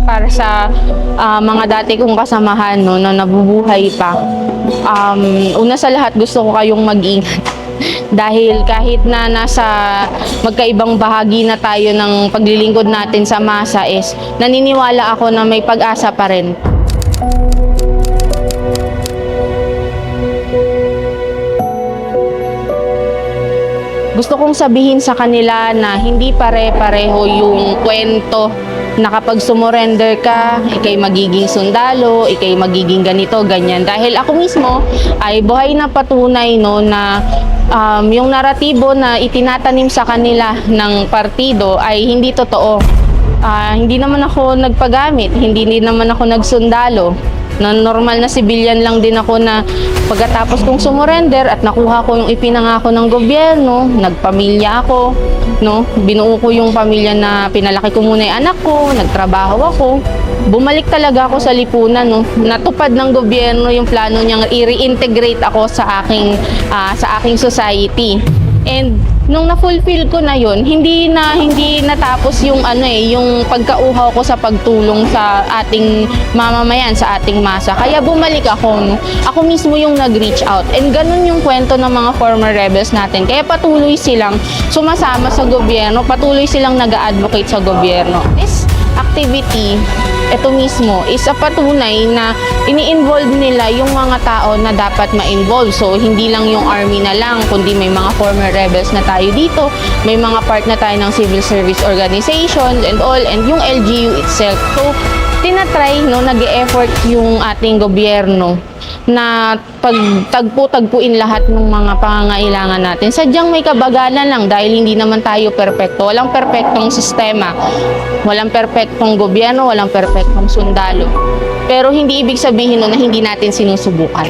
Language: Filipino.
para sa mga dati kong kasamahan, no, na nabubuhay pa. Una sa lahat, gusto ko kayong mag-ingat. Dahil kahit na nasa magkaibang bahagi na tayo ng paglilingkod natin sa masa, is naniniwala ako na may pag-asa pa rin. Gusto kong sabihin sa kanila na hindi pare-pareho yung kwento na kapag sumurrender ka, ikay magiging sundalo, ikay magiging ganito, ganyan. Dahil ako mismo ay buhay na patunay, no, na yung naratibo na itinatanim sa kanila ng partido ay hindi totoo. Hindi naman ako nagpagamit, hindi din naman ako nagsundalo. Na normal na civilian lang din ako na pagkatapos kong sumurrender at nakuha ko yung ipinangako ng gobyerno, nagpamilya ako, no? Binuo ko yung pamilya na pinalaki ko muna yung anak ko, nagtrabaho ako. Bumalik talaga ako sa lipunan, no? Natupad ng gobyerno yung plano niyang i-reintegrate ako sa aking society. And nung na-fulfill ko na yun, hindi natapos yung yung pagkauhaw ko sa pagtulong sa ating mamamayan, sa ating masa. Kaya bumalik ako, no? Ako mismo yung nag-reach out. And ganun yung kwento ng mga former rebels natin. Kaya patuloy silang sumasama sa gobyerno, patuloy silang nag-a-advocate sa gobyerno. This activity, ito mismo, is a patunay na ini-involve nila yung mga tao na dapat ma-involve. So, hindi lang yung army na lang, kundi may mga former rebels na tayo dito, may mga part na tayo ng civil service organizations and all, and yung LGU itself. So, tinatry, no, nag-e-effort yung ating gobyerno na pagtagpo-tagpuin lahat ng mga pangangailangan natin. Sadyang may kabagalan lang dahil hindi naman tayo perpekto. Walang perpektong sistema, walang perpektong gobyerno, walang perpektong sundalo. Pero hindi ibig sabihin no na hindi natin sinusubukan.